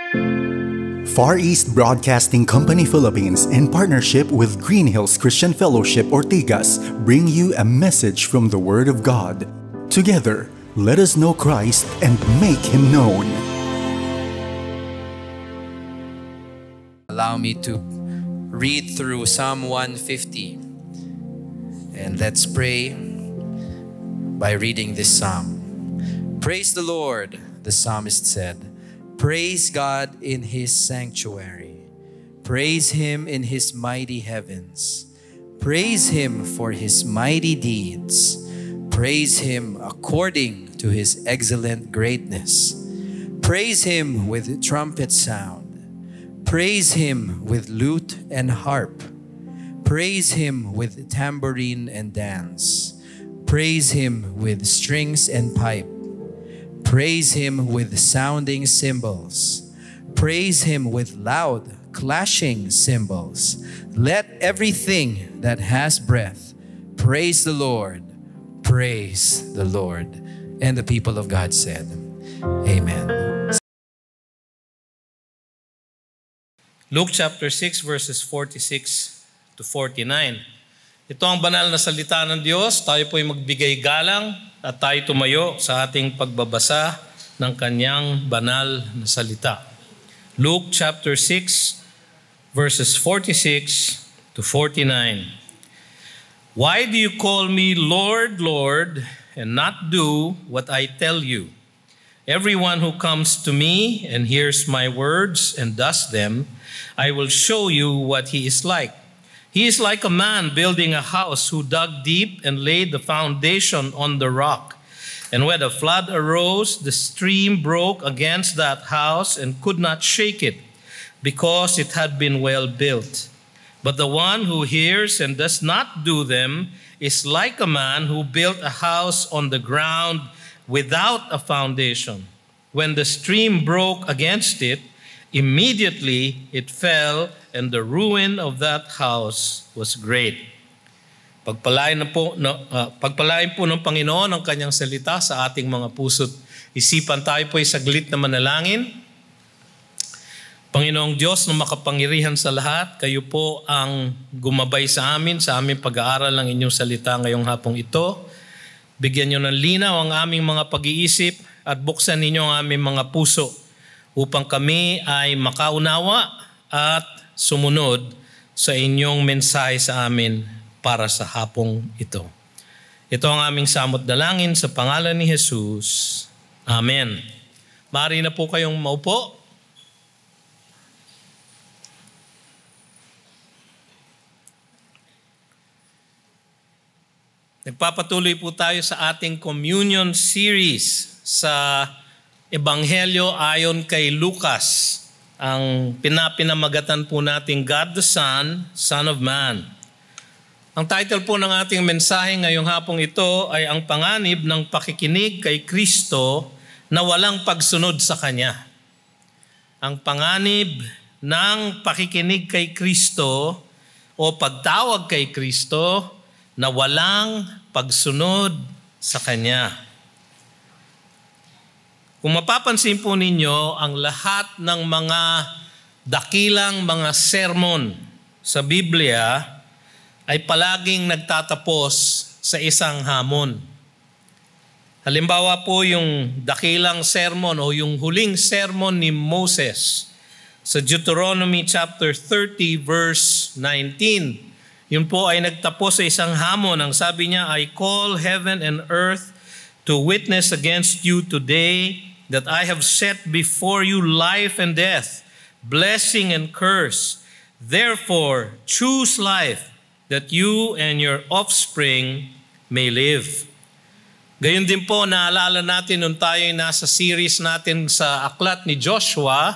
Far East Broadcasting Company Philippines, in partnership with Green Hills Christian Fellowship Ortigas, bring you a message from the Word of God. Together, let us know Christ and make Him known. Allow me to read through Psalm 150. And let's pray by reading this psalm. Praise the Lord, the psalmist said. Praise God in His sanctuary. Praise Him in His mighty heavens. Praise Him for His mighty deeds. Praise Him according to His excellent greatness. Praise Him with trumpet sound. Praise Him with lute and harp. Praise Him with tambourine and dance. Praise Him with strings and pipe. Praise Him with sounding cymbals. Praise Him with loud clashing cymbals. Let everything that has breath praise the Lord. Praise the Lord. And the people of God said, Amen. Luke chapter 6 verses 46 to 49. Ito ang banal na salita ng Diyos. Tayo po'y magbigay galang at tayo tumayo sa ating pagbabasa ng kanyang banal na salita. Luke chapter 6 verses 46 to 49. Why do you call me Lord, Lord, and not do what I tell you? Everyone who comes to me and hears my words and does them, I will show you what he is like. He is like a man building a house who dug deep and laid the foundation on the rock. And when the flood arose, the stream broke against that house and could not shake it, because it had been well built. But the one who hears and does not do them is like a man who built a house on the ground without a foundation. When the stream broke against it, immediately it fell, and the ruin of that house was great. Pagpalain po ng Panginoon ang kanyang salita sa ating mga puso't isipan. Tayo po ay saglit na manalangin. Panginoong Diyos na makapangyarihan sa lahat, kayo po ang gumabay sa aming pag-aaral ng inyong salita ngayong hapong ito. Bigyan niyo ng linaw ang aming mga pag-iisip at buksan ninyo ang aming mga puso upang kami ay makaunawa at sumunod sa inyong mensahe sa amin para sa hapong ito. Ito ang aming samot dalangin sa pangalan ni Jesus. Amen. Maaari na po kayong maupo. Nagpapatuloy po tayo sa ating communion series sa Ebanghelyo ayon kay Lucas. Ang pinamagatan po natin, God the Son, Son of Man. Ang title po ng ating mensahe ngayong hapong ito ay ang panganib ng pakikinig kay Kristo na walang pagsunod sa Kanya. Ang panganib ng pakikinig kay Kristo o pagtawag kay Kristo na walang pagsunod sa Kanya. Kung mapapansin po ninyo, ang lahat ng mga dakilang mga sermon sa Biblia ay palaging nagtatapos sa isang hamon. Halimbawa po yung dakilang sermon o yung huling sermon ni Moses sa Deuteronomy chapter 30 verse 19. Yun po ay nagtapos sa isang hamon. Ang sabi niya, I call heaven and earth to witness against you today that I have set before you life and death, blessing and curse. Therefore, choose life, that you and your offspring may live. Gayon din po, naalala natin nung tayo nasa series natin sa aklat ni Joshua,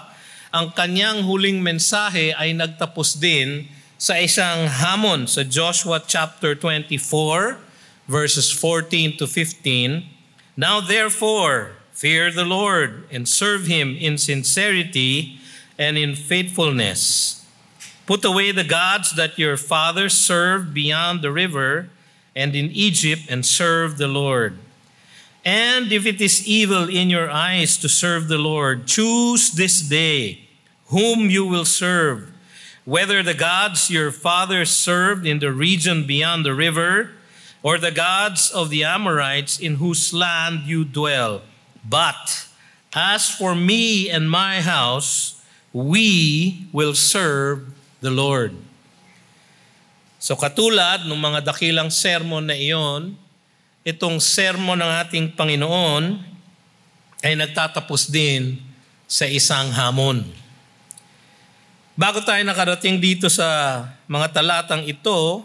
ang kanyang huling mensahe ay nagtapos din sa isang hamon sa Joshua chapter 24, verses 14 to 15. Now therefore, fear the Lord and serve Him in sincerity and in faithfulness. Put away the gods that your fathers served beyond the river and in Egypt, and serve the Lord. And if it is evil in your eyes to serve the Lord, choose this day whom you will serve, whether the gods your fathers served in the region beyond the river, or the gods of the Amorites in whose land you dwell. But as for me and my house, we will serve the Lord. So katulad ng mga dakilang sermon na iyon, itong sermon ng ating Panginoon ay nagtatapos din sa isang hamon. Bago tayo nakarating dito sa mga talatang ito,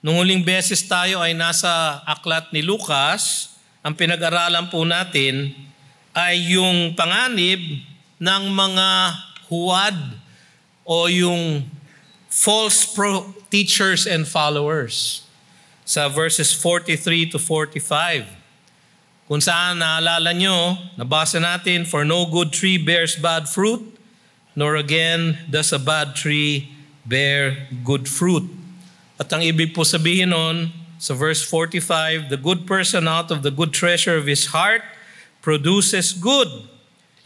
nung huling beses tayo ay nasa aklat ni Lucas, ang pinag-aralan po natin ay yung panganib ng mga huwad o yung false teachers and followers sa verses 43 to 45. Kung saan naalala nyo, nabasa natin, for no good tree bears bad fruit, nor again does a bad tree bear good fruit. At ang ibig po sabihin nun, sa verse 45, the good person out of the good treasure of his heart produces good,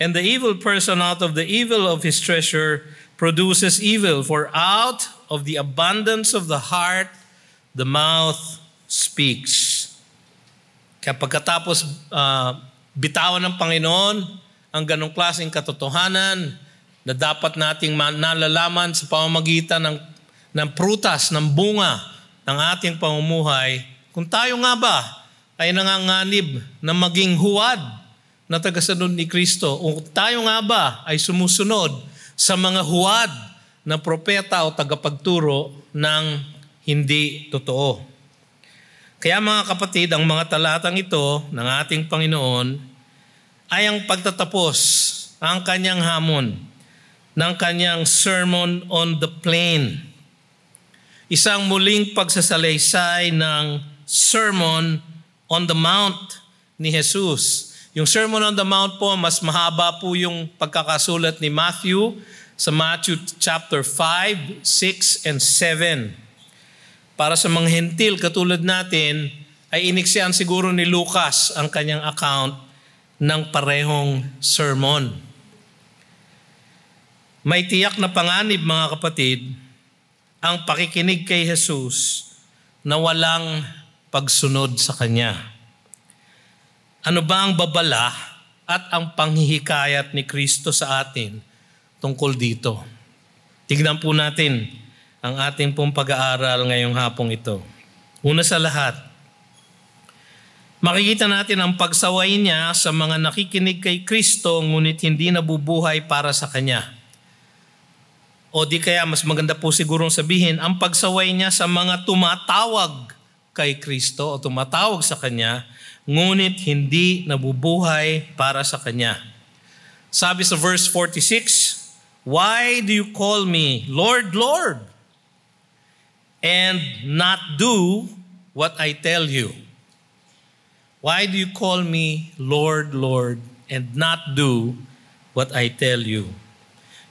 and the evil person out of the evil of his treasure produces evil. For out of the abundance of the heart, the mouth speaks. Kaya pagkatapos bitawan ng Panginoon ang ganong klaseng katotohanan na dapat nating nalalaman sa pamamagitan ng prutas, ng bunga ng ating pamumuhay, kung tayo nga ba ay nanganganib na maging huwad na tagasunod ni Kristo, o tayo nga ba ay sumusunod sa mga huwad na propeta o tagapagturo ng hindi totoo. Kaya mga kapatid, ang mga talatang ito ng ating Panginoon ay ang pagtatapos, ang kanyang hamon, ng kanyang Sermon on the Plain. Isang muling pagsasalaysay ng Sermon on the Mount ni Jesus. Yung Sermon on the Mount po, mas mahaba po yung pagkakasulat ni Matthew sa Matthew chapter 5, 6, and 7. Para sa mga hentil katulad natin, ay iniksian siguro ni Lucas ang kanyang account ng parehong sermon. May tiyak na panganib, mga kapatid, ang pakikinig kay Jesus na walang pagsunod sa Kanya. Ano ba ang babala at ang panghihikayat ni Kristo sa atin tungkol dito? Tignan po natin ang ating pong pag-aaral ngayong hapong ito. Una sa lahat, makikita natin ang pagsaway niya sa mga nakikinig kay Kristo ngunit hindi nabubuhay para sa Kanya. O di kaya mas maganda po sigurong sabihin, ang pagsaway niya sa mga tumatawag kay Kristo o tumatawag sa Kanya, ngunit hindi nabubuhay para sa Kanya. Sabi sa verse 46, why do you call me Lord, Lord, and not do what I tell you? Why do you call me Lord, Lord, and not do what I tell you?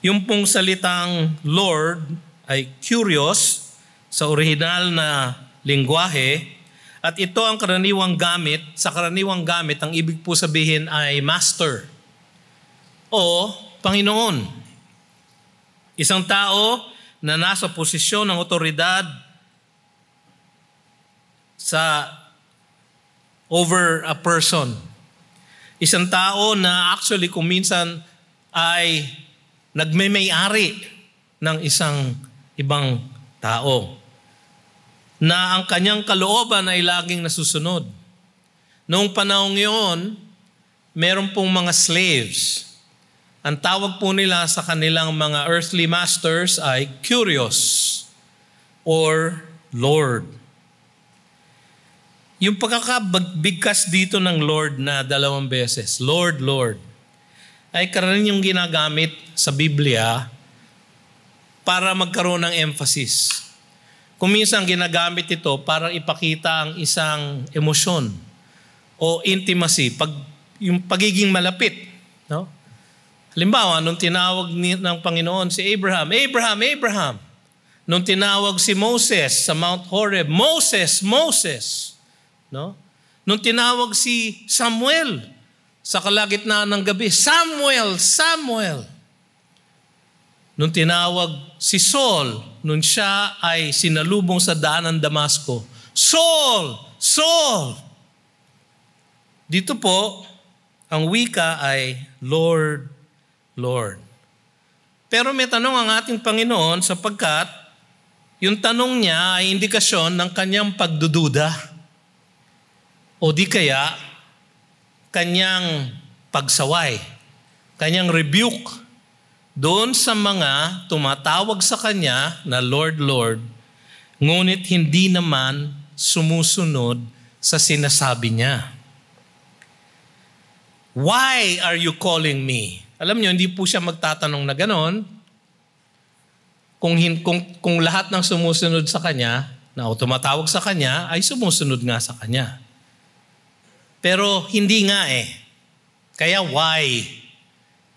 Yung pong salitang Lord ay curious sa orihinal na lingwahe, at ito ang karaniwang gamit. Sa karaniwang gamit, ang ibig po sabihin ay master o Panginoon. Isang tao na nasa posisyon ng otoridad over a person. Isang tao na actually kung minsan ay nagmemay-ari ng isang ibang tao na ang kanyang kalooban ay laging nasusunod. Noong panahong yun, meron pong mga slaves. Ang tawag po nila sa kanilang mga earthly masters ay Kyrios or Lord. Yung pagkakabigkas dito ng Lord na 2 beses, Lord, Lord, ay karaniwang ginagamit sa Biblia para magkaroon ng emphasis. Kung minsan ginagamit ito para ipakita ang isang emosyon o intimacy, yung pagiging malapit. No? Halimbawa, nung tinawag ng Panginoon si Abraham, Abraham, Abraham. Nung tinawag si Moses sa Mount Horeb, Moses, Moses. No? nung tinawag si Samuel sa kalagitnaan ng gabi, Samuel, Samuel. Nung tinawag si Saul, nung siya ay sinalubong sa daan ng Damasco, Saul, Saul. Dito po, ang wika ay Lord, Lord. Pero may tanong ang ating Panginoon sapagkat yung tanong niya ay indikasyon ng kanyang pagdududa o di kaya kanyang pagsaway, kanyang rebuke doon sa mga tumatawag sa kanya na Lord, Lord, ngunit hindi naman sumusunod sa sinasabi niya. Why are you calling me? Alam niyo, hindi po siya magtatanong na ganon. Kung lahat ng sumusunod sa kanya, na tumatawag sa kanya, ay sumusunod nga sa kanya. Pero hindi nga eh. Kaya why?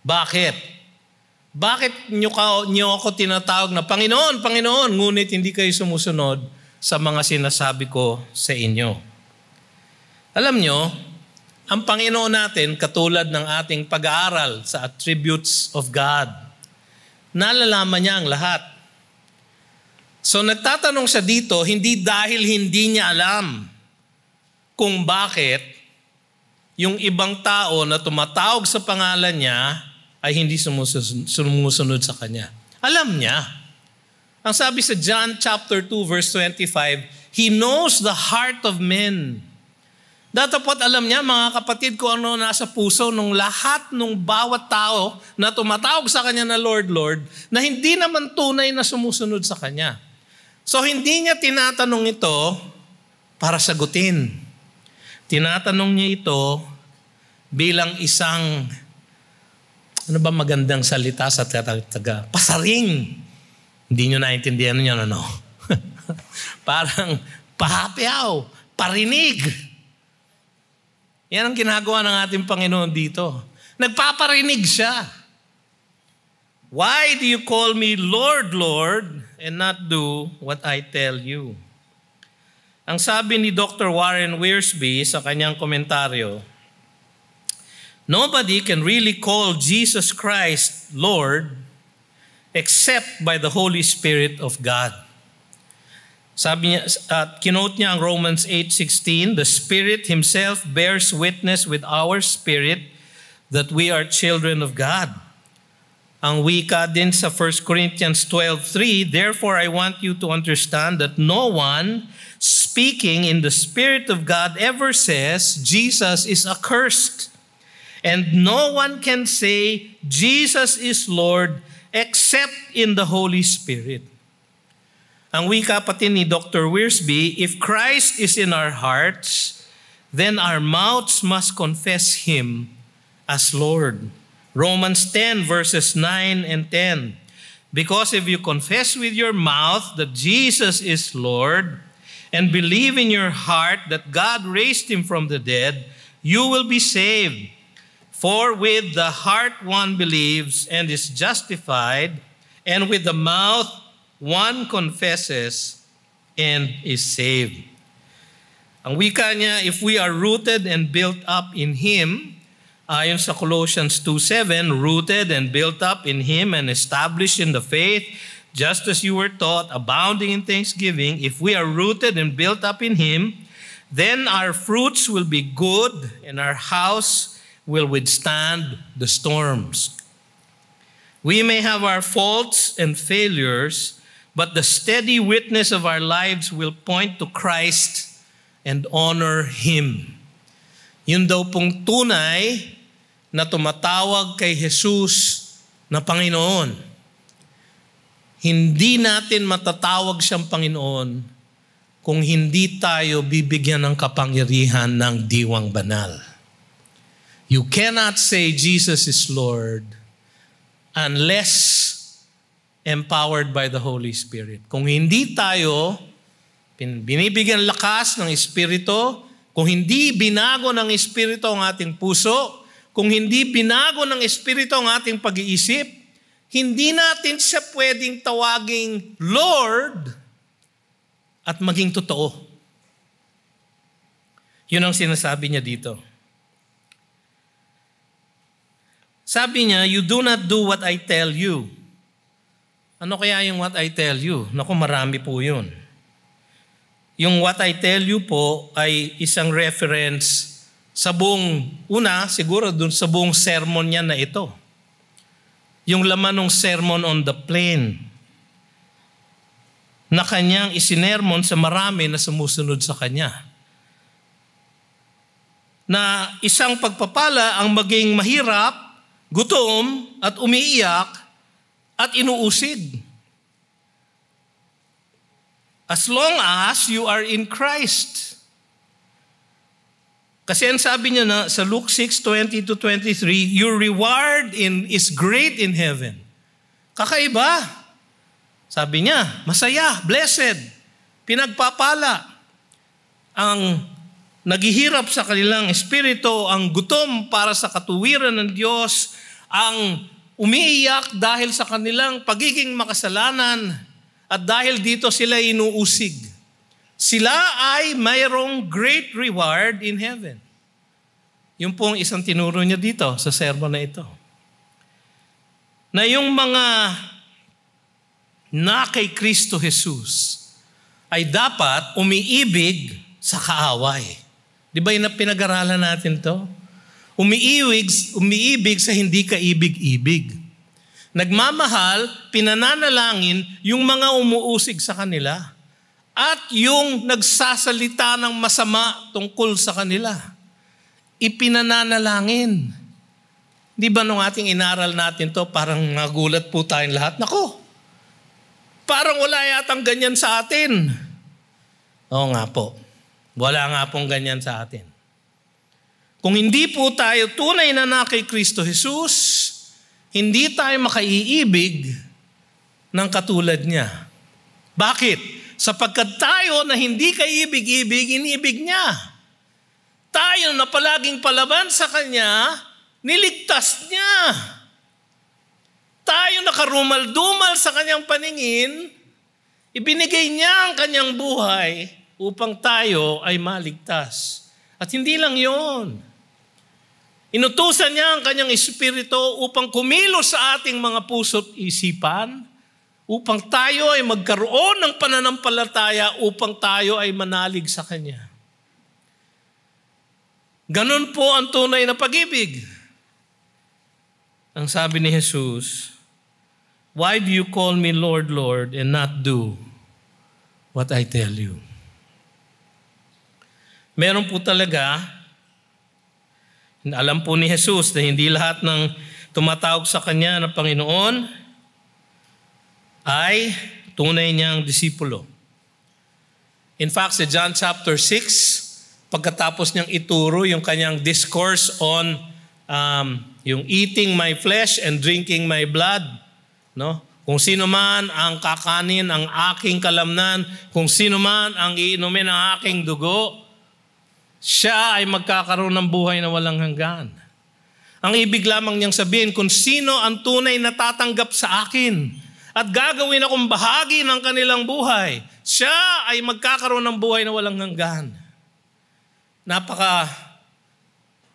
Bakit? Bakit niyo ako tinatawag na Panginoon, Panginoon, ngunit hindi kayo sumusunod sa mga sinasabi ko sa inyo? Alam niyo, ang Panginoon natin, katulad ng ating pag-aaral sa attributes of God, nalalaman niya ang lahat. So nagtatanong siya dito, hindi dahil hindi niya alam kung bakit yung ibang tao na tumatawag sa pangalan niya ay hindi sumusunod sa kanya. Alam niya. Ang sabi sa John chapter 2 verse 25, He knows the heart of men. Datapot alam niya, mga kapatid, kung ano nasa puso ng lahat ng bawat tao na tumatawag sa kanya na Lord, Lord, na hindi naman tunay na sumusunod sa kanya. So hindi niya tinatanong ito para sagutin. Tinatanong niya ito bilang isang, ano ba magandang salita sa taga? Pasaring. Hindi niyo naintindihan niyo, ano? Parang pahapiaw, parinig. Yan ang ginagawa ng ating Panginoon dito. Nagpaparinig siya. Why do you call me Lord, Lord, and not do what I tell you? Ang sabi ni Dr. Warren Wiersbe sa kanyang komentaryo, nobody can really call Jesus Christ Lord except by the Holy Spirit of God. Sabi niya, kinote niya ang Romans 8:16, the Spirit Himself bears witness with our spirit that we are children of God. Ang wika din sa 1 Corinthians 12:3, therefore I want you to understand that no one speaking in the Spirit of God ever says Jesus is accursed. And no one can say Jesus is Lord except in the Holy Spirit. Ang wika pati ni Dr. Wiersbe, if Christ is in our hearts, then our mouths must confess Him as Lord. Romans 10 verses 9 and 10. Because if you confess with your mouth that Jesus is Lord and believe in your heart that God raised Him from the dead, you will be saved. For with the heart one believes and is justified, and with the mouth one confesses and is saved. Ang wika niya, if we are rooted and built up in Him, ayon sa Colossians 2:7, rooted and built up in Him and established in the faith, just as you were taught, abounding in thanksgiving, if we are rooted and built up in Him, then our fruits will be good and our house will withstand the storms. We may have our faults and failures, but the steady witness of our lives will point to Christ and honor Him. Yun daw pong tunay na tumatawag kay Jesus na Panginoon. Hindi natin matatawag siyang Panginoon kung hindi tayo bibigyan ng kapangyarihan ng diwang banal. You cannot say Jesus is Lord unless empowered by the Holy Spirit. Kung hindi tayo binibigyan lakas ng Espiritu, kung hindi binago ng Espiritu ang ating puso, kung hindi binago ng Espiritu ang ating pag-iisip, hindi natin siya pwedeng tawaging Lord at maging totoo. Yun ang sinasabi niya dito. Sabi niya, you do not do what I tell you. Ano kaya yung what I tell you? Naku, marami po yun. Yung what I tell you po ay isang reference sa buong, siguro dun sa buong sermon niya na ito. Yung laman ng sermon on the plain na kanyang isinermon sa marami na sumusunod sa kanya. Na isang pagpapala ang maging mahirap, gutom at umiiyak at inuusig. As long as you are in Christ. Kasi ang sabi niya na sa Luke 6:20-23, your reward is great in heaven. Kakaiba. Sabi niya, masaya, blessed, pinagpapala. Ang naghihirap sa kanilang espiritu, ang gutom para sa katuwiran ng Diyos, ang umiiyak dahil sa kanilang pagiging makasalanan at dahil dito sila inuusig. Sila ay mayroong great reward in heaven. Yung pong isang tinuro niya dito sa sermon na ito. Na yung mga na kay Kristo Jesus ay dapat umiibig sa kaaway. Di ba yung pinag-aralan natin to? Umiibig sa hindi kaibig-ibig. Nagmamahal, pinananalangin yung mga umuusig sa kanila at yung nagsasalita ng masama tungkol sa kanila. Ipinananalangin. Di ba nung ating inaral natin to, parang nagulat po tayong lahat. Nako, parang wala yatang ganyan sa atin. Oo nga po. Wala nga pong ganyan sa atin. Kung hindi po tayo tunay na kay Kristo Jesus, hindi tayo makaiibig ng katulad niya. Bakit? Sapagkat tayo na hindi kaibig-ibig, inibig niya. Tayo na palaging palaban sa Kanya, niligtas niya. Tayo nakarumal-dumal sa Kanyang paningin, ibinigay niya ang Kanyang buhay upang tayo ay maligtas. At hindi lang yon. Inutusan niya ang Kanyang Espiritu upang kumilos sa ating mga puso't isipan, upang tayo ay magkaroon ng pananampalataya, upang tayo ay manalig sa Kanya. Ganon po ang tunay na pag-ibig. Ang sabi ni Jesus, why do you call me Lord, Lord, and not do what I tell you? Meron po talaga, alam po ni Jesus na hindi lahat ng tumatawag sa Kanya na Panginoon ay tunay niyang disipulo. In fact, sa John chapter 6, pagkatapos niyang ituro yung Kanyang discourse on yung eating my flesh and drinking my blood, no? Kung sino man ang kakanin ang aking kalamnan, kung sino man ang iinumin ang aking dugo, siya ay magkakaroon ng buhay na walang hanggan. Ang ibig lamang niyang sabihin, kung sino ang tunay na tatanggap sa akin at gagawin akong bahagi ng kanilang buhay, siya ay magkakaroon ng buhay na walang hanggan.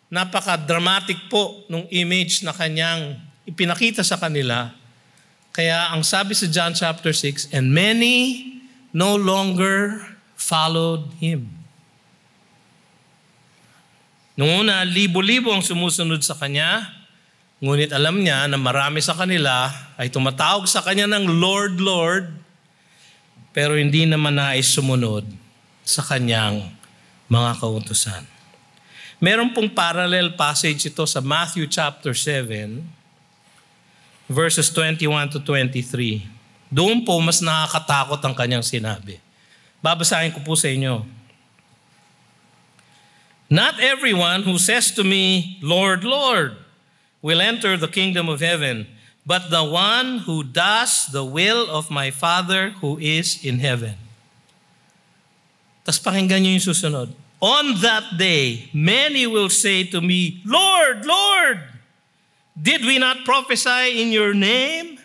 Napaka-dramatic po nung image na Kanyang ipinakita sa kanila. Kaya ang sabi sa John chapter 6, and many no longer followed Him. Noong una, libo-libo ang sumusunod sa Kanya, ngunit alam niya na marami sa kanila ay tumatawag sa Kanya ng Lord, Lord, pero hindi naman nais sumunod sa Kanyang mga kautusan. Meron pong parallel passage ito sa Matthew chapter 7, verses 21-23. Doon po mas nakakatakot ang Kanyang sinabi. Babasahin ko po sa inyo. Not everyone who says to me, Lord, Lord, will enter the kingdom of heaven, but the one who does the will of my Father who is in heaven. Tapos pakinggan niyo yung susunod. On that day, many will say to me, Lord, Lord, did we not prophesy in your name?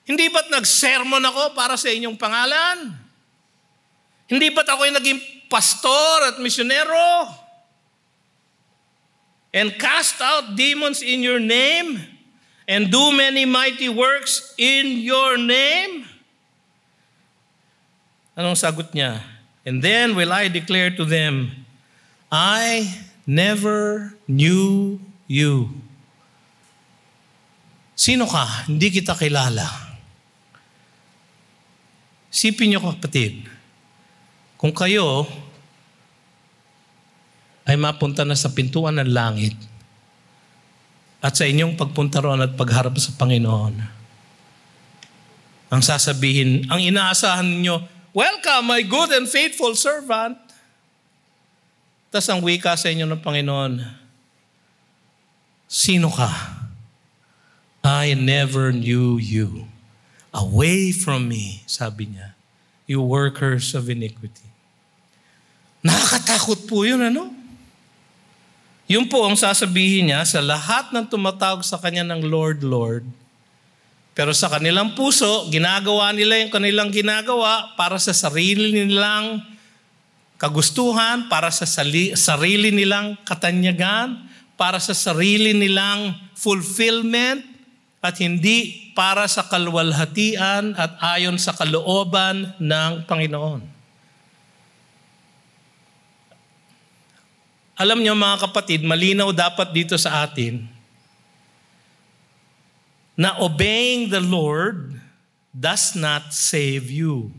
Hindi ba't nag-sermon ako para sa inyong pangalan? Hindi ba't ako'y naging pastor at misyonero? and cast out demons in your name, and do many mighty works in your name? Anong sagot niya? And then will I declare to them, I never knew you. Sino ka? Hindi kita kilala. Sipin niyo, kapatid, kung kayo ay mapunta na sa pintuan ng langit at sa inyong pagpunta roon at pagharap sa Panginoon, ang sasabihin, ang inaasahan ninyo, welcome, my good and faithful servant. Tas ang wika sa inyo ng Panginoon, sino ka? I never knew you. Away from me, sabi niya, you workers of iniquity. Nakakatakot po yun, ano? Yun po ang sasabihin niya sa lahat ng tumatawag sa kanya ng Lord, Lord. Pero sa kanilang puso, ginagawa nila yung kanilang ginagawa para sa sarili nilang kagustuhan, para sa sarili nilang katanyagan, para sa sarili nilang fulfillment, at hindi para sa kalwalhatian at ayon sa kalooban ng Panginoon. Alam niyo mga kapatid, malinaw dapat dito sa atin na obeying the Lord does not save you.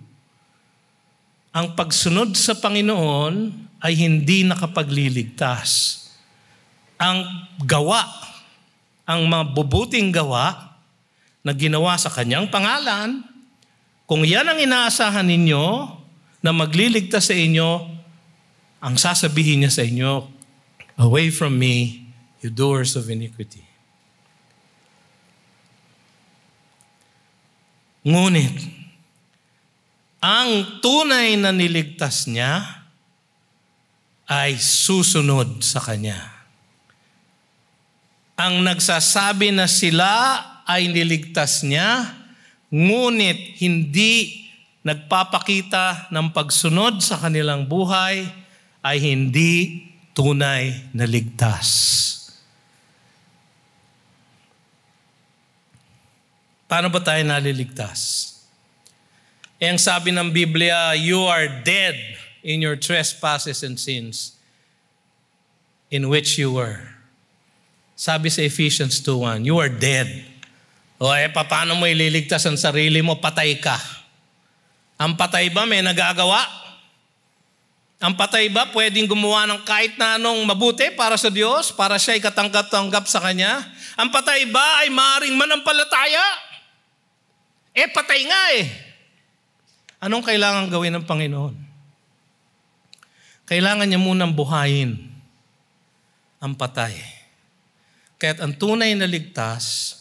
Ang pagsunod sa Panginoon ay hindi nakapagliligtas. Ang gawa, ang mabubuting gawa na ginawa sa kanyang pangalan, kung yan ang inaasahan ninyo na magliligtas sa inyo, ang sasabihin niya sa inyo, away from me, you doers of iniquity. Ngunit, ang tunay na niligtas niya ay susunod sa kanya. Ang nagsasabi na sila ay niligtas niya, ngunit hindi nagpapakita ng pagsunod sa kanilang buhay, ay hindi tunay na ligtas. Paano ba tayo naliligtas? Ang sabi ng Biblia, you are dead in your trespasses and sins in which you were. Sabi sa Ephesians 2:1, you are dead. O paano mo ililigtas ang sarili mo? Patay ka. Ang patay ba may nagagawa? Ang patay ba pwedeng gumawa ng kahit na anong mabuti para sa Diyos, para siya ay katanggap-tanggap sa Kanya? Ang patay ba ay maaaring manampalataya? Patay nga eh. Anong kailangan gawin ng Panginoon? Kailangan niya munang buhayin ang patay. Kaya't ang tunay na ligtas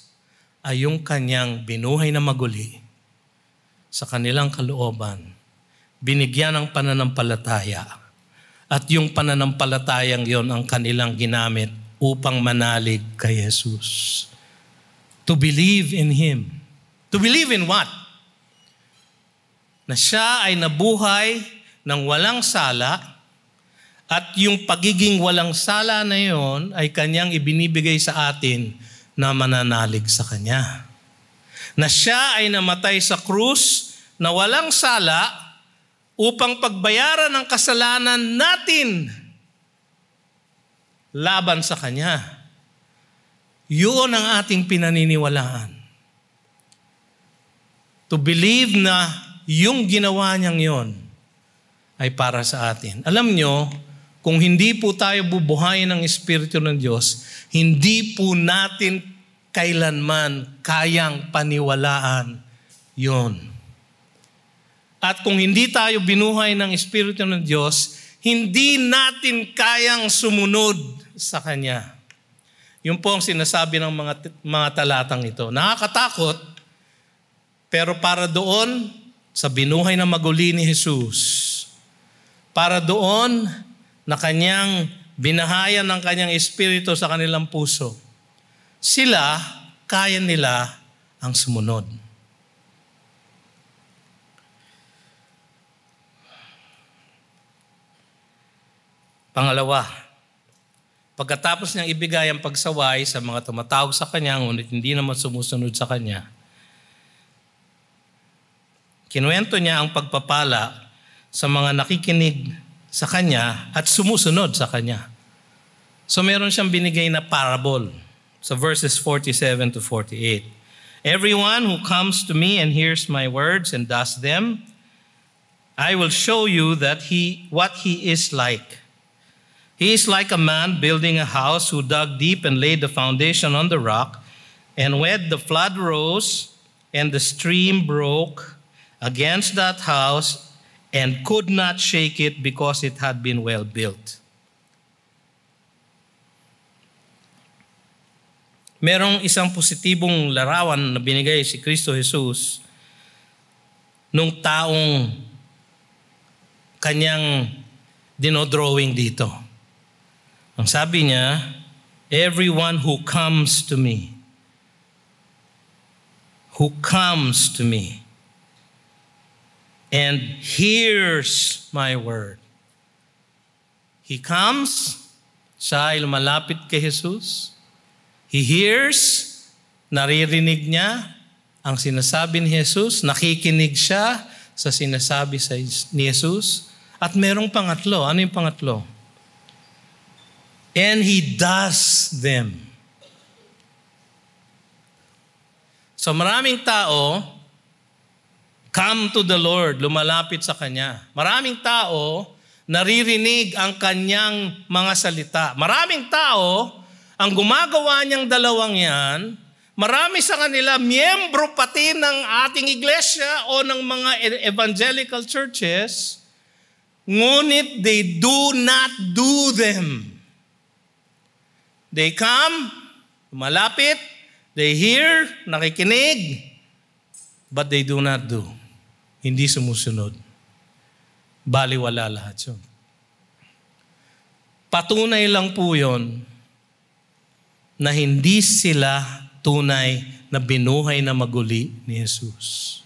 ay yung kanyang binuhay na maguli sa kanilang kalooban, binigyan ng pananampalataya, at yung pananampalatayang yon ang kanilang ginamit upang manalig kay Jesus. To believe in Him. To believe in what? Na siya ay nabuhay ng walang sala, at yung pagiging walang sala na yon ay kanyang ibinibigay sa atin na mananalig sa Kanya. Na siya ay namatay sa krus na walang sala upang pagbayaran ang kasalanan natin laban sa Kanya. Yun ang ating pinaniniwalaan. To believe na yung ginawa niyang yon ay para sa atin. Alam nyo, kung hindi po tayo bubuhayin ng Espiritu ng Diyos, hindi po natin kailanman kayang paniwalaan yon. At kung hindi tayo binuhay ng Espiritu ng Diyos, hindi natin kayang sumunod sa Kanya. Yun po ang sinasabi ng mga talatang ito. Nakakatakot, pero para doon sa binuhay na maguli ni Jesus, para doon na Kanyang binahayan ng Kanyang Espiritu sa kanilang puso, sila, kaya nila ang sumunod. Pangalawa, Pagkatapos niyang ibigay ang pagsaway sa mga tumatawag sa kanya, ngunit hindi naman sumusunod sa kanya, kinuwento niya ang pagpapala sa mga nakikinig sa kanya at sumusunod sa kanya. So meron siyang binigay na parable sa verses 47 to 48. Everyone who comes to me and hears my words and does them, I will show you what he is like. He is like a man building a house who dug deep and laid the foundation on the rock, and when the flood rose and the stream broke against that house and could not shake it because it had been well built. Merong isang positibong larawan na binigay si Kristo Jesus nung taong kanyang dinodrawing dito. Ang sabi niya, everyone who comes to me, and hears my word. He comes, siya ay lumalapit kay Jesus. He hears, naririnig niya ang sinasabi ni Jesus, nakikinig siya sa sinasabi ni Jesus. At merong pangatlo. Ano yung pangatlo? And he does them. So maraming tao, come to the Lord, lumalapit sa Kanya. Maraming tao, naririnig ang Kanyang mga salita. Maraming tao, ang gumagawa niyang dalawang yan, marami sa kanila, miyembro pati ng ating iglesia o ng mga evangelical churches, ngunit they do not do them. They come, malapit, they hear, nakikinig, but they do not do. Hindi sumusunod. Baliwala lahat yun. Patunay lang po yun na hindi sila tunay na binuhay na maguli ni Jesus.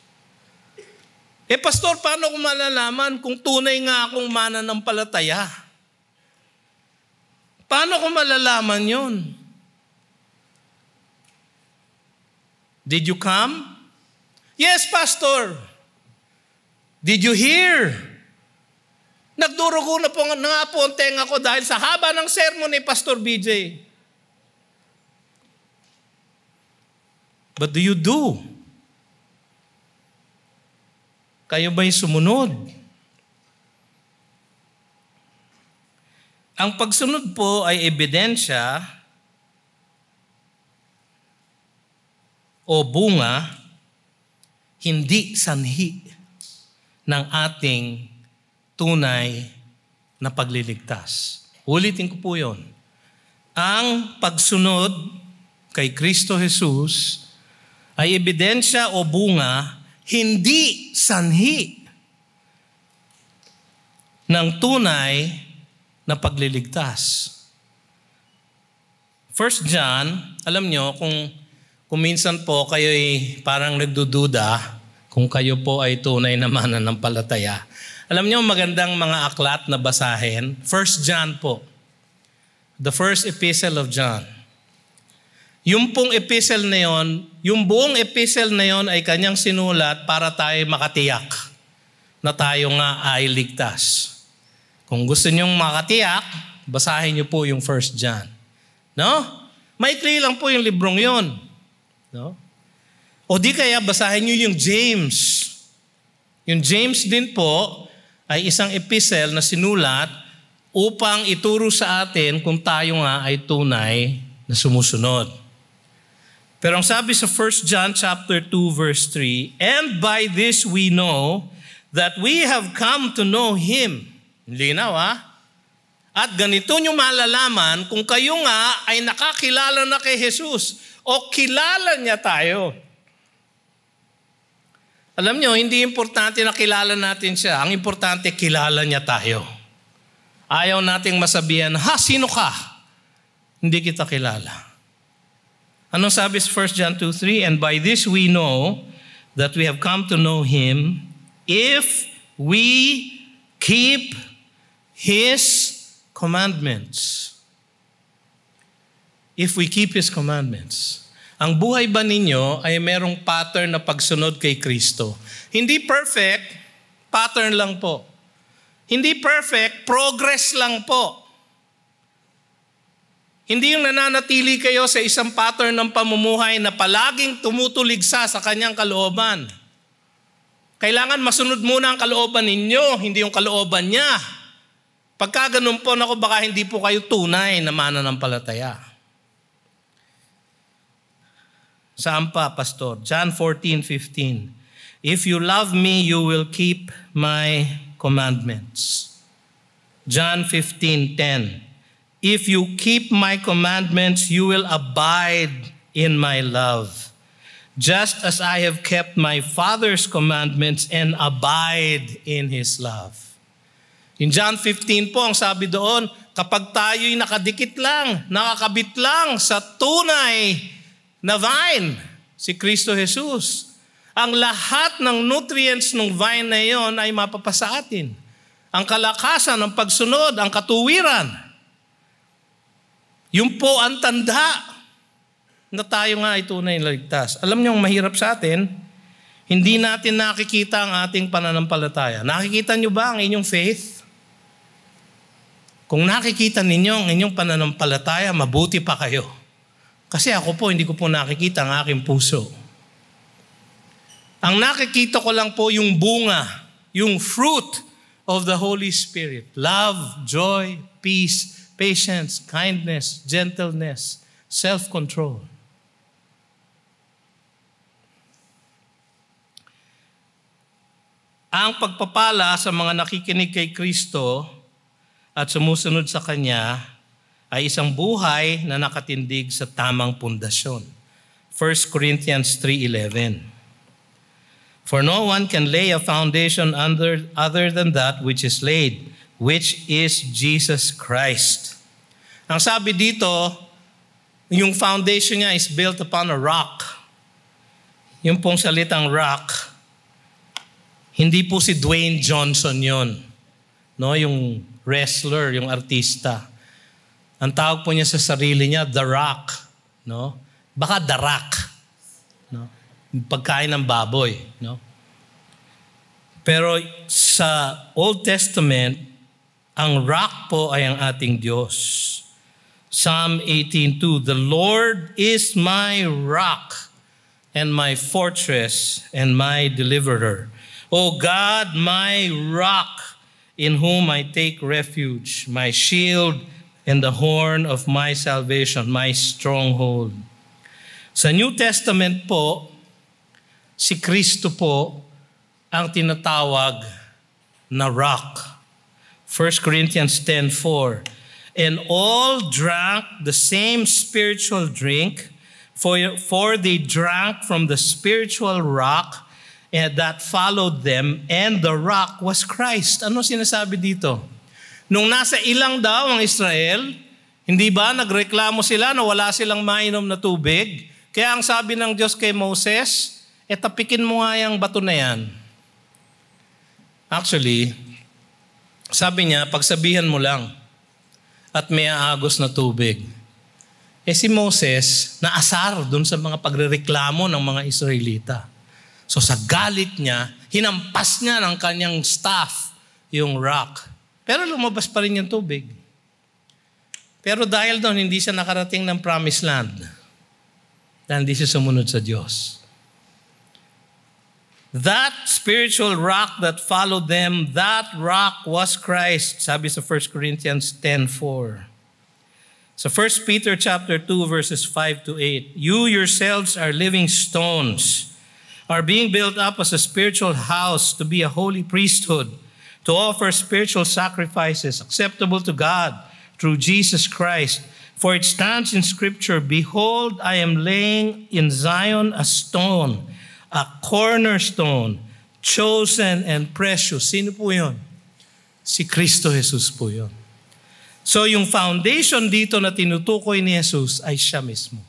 Pastor, paano ko malalaman kung tunay nga akong mananampalataya? Paano ko malalaman yun? Did you come? Yes, Pastor. Did you hear? Nagdurugo na po nga po ang tenga ko dahil sa haba ng sermon ni Pastor BJ. But do you do? Kayo ba'y sumunod? Ang pagsunod po ay ebidensya o bunga, hindi sanhi ng ating tunay na pagliligtas. Ulitin ko po yun. Ang pagsunod kay Kristo Jesus ay ebidensya o bunga, hindi sanhi ng tunay na pagliligtas. 1 John, alam nyo, kung minsan po kayo'y parang nagdududa kung kayo po ay tunay na mananampalataya. Alam nyo, magandang mga aklat na basahin. 1 John po. The first epistle of John. Yung pong epistle na yon, yung buong epistle na yon ay kanyang sinulat para tayo makatiyak na tayo nga ay ligtas. Kung gusto nyong makatiyak, basahin niyo po yung 1 John. No? Maikli lang po yung librong yon. No? O di kaya basahin niyo yung James. Yung James din po ay isang epistle na sinulat upang ituro sa atin kung tayo nga ay tunay na sumusunod. Pero ang sabi sa 1 John chapter 2 verse 3, and by this we know that we have come to know Him. Linaw At ganito nyo malalaman kung kayo nga ay nakakilala na kay Jesus o kilala niya tayo. Alam nyo, hindi importante na kilala natin siya. Ang importante, kilala niya tayo. Ayaw nating masabihan, sino ka? Hindi kita kilala. Anong sabi sa 1 John 2:3? And by this we know that we have come to know Him if we keep His commandments. if we keep His commandments. Ang buhay ba ninyo ay merong pattern na pagsunod kay Kristo? Hindi perfect, pattern lang po. Hindi perfect, progress lang po. Hindi yung nananatili kayo sa isang pattern ng pamumuhay na palaging tumutuligsa sa kanyang kalooban. Kailangan masunod muna ang kalooban ninyo, hindi yung kalooban niya. Pagka ganun po, naku, baka hindi po kayo tunay na mananampalataya. Saan pa, Pastor? John 14:15. If you love me, you will keep my commandments. John 15:10. If you keep my commandments, you will abide in my love, just as I have kept my Father's commandments and abide in His love. In John 15 po, ang sabi doon, kapag tayo'y nakadikit lang, nakakabit lang sa tunay na vine, si Kristo Jesus, ang lahat ng nutrients ng vine na iyon ay mapapasa atin. Ang kalakasan, ang pagsunod, ang katuwiran. Yung po ang tanda na tayo nga ay tunay na ligtas. Alam niyo, ang mahirap sa atin, hindi natin nakikita ang ating pananampalataya. Nakikita niyo ba ang inyong faith? Kung nakikita ninyo ang inyong pananampalataya, mabuti pa kayo. Kasi ako po, hindi ko po nakikita ang aking puso. Ang nakikita ko lang po yung bunga, yung fruit of the Holy Spirit. Love, joy, peace, patience, kindness, gentleness, self-control. Ang pagpapala sa mga nakikinig kay Kristo at sumusunod sa Kanya ay isang buhay na nakatindig sa tamang pundasyon. 1 Corinthians 3:11. For no one can lay a foundation other than that which is laid, which is Jesus Christ. Ang sabi dito, yung foundation niya is built upon a rock. Yung pong salitang rock, hindi po si Dwayne Johnson yon, no? Yung wrestler, yung artista. Ang tawag po niya sa sarili niya, The Rock. No? Baka The Rock. No? Pagkain ng baboy. No? Pero sa Old Testament, ang rock po ay ang ating Diyos. Psalm 18:2, The Lord is my rock and my fortress and my deliverer. O God, my rock, in whom I take refuge, my shield and the horn of my salvation, my stronghold. Sa New Testament po, si Kristo po ang tinatawag na rock. 1 Corinthians 10:4. And all drank the same spiritual drink, for they drank from the spiritual rock that followed them, and the rock was Christ. Ano sinasabi dito? Nung nasa ilang daw ang Israel, hindi ba nagreklamo sila na wala silang mainom na tubig? Kaya ang sabi ng Diyos kay Moses, tapikin mo nga yung bato na yan. Actually, sabi niya, pagsabihan mo lang at may aagos na tubig. Si Moses, naasar dun sa mga pagrereklamo ng mga Israelita. So sa galit niya, hinampas niya ng kanyang staff yung rock. Pero lumabas pa rin yung tubig. Pero dahil doon, hindi siya nakarating ng promised land. Dahil hindi siya sumunod sa Diyos. That spiritual rock that followed them, that rock was Christ. Sabi sa 1 Corinthians 10:4. Sa 1 Peter chapter 2 verses 5-8, You yourselves are living stones, are being built up as a spiritual house to be a holy priesthood, to offer spiritual sacrifices acceptable to God through Jesus Christ. For it stands in Scripture, Behold, I am laying in Zion a stone, a cornerstone, chosen and precious. Sino po yun? Si Kristo Jesus po yun. So yung foundation dito na tinutukoy ni Jesus ay siya mismo.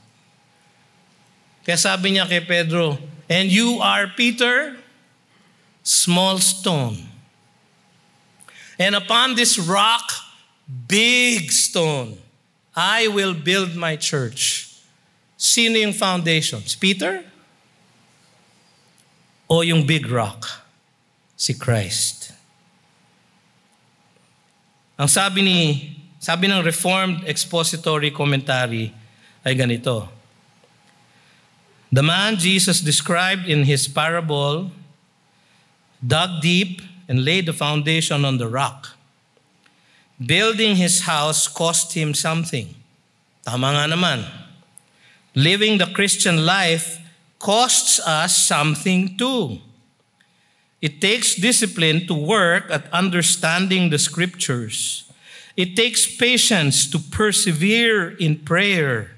Kaya sabi niya kay Pedro, And you are Peter, small stone. And upon this rock, big stone, I will build my church. Sino yung foundations? Peter? O yung big rock? Si Christ. Ang sabi ng Reformed Expository Commentary ay ganito. The man Jesus described in his parable dug deep and laid the foundation on the rock. Building his house cost him something. Tama nga naman. Living the Christian life costs us something too. It takes discipline to work at understanding the scriptures. It takes patience to persevere in prayer.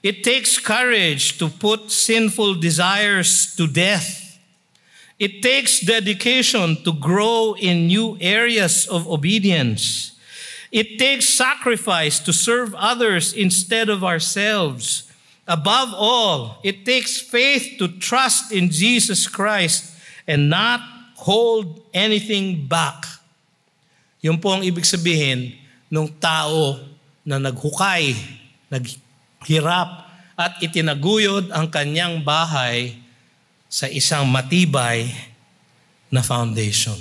It takes courage to put sinful desires to death. It takes dedication to grow in new areas of obedience. It takes sacrifice to serve others instead of ourselves. Above all, it takes faith to trust in Jesus Christ and not hold anything back. Yun po ang ibig sabihin ng tao na naghukay, naghirap, at itinaguyod ang kanyang bahay sa isang matibay na foundation.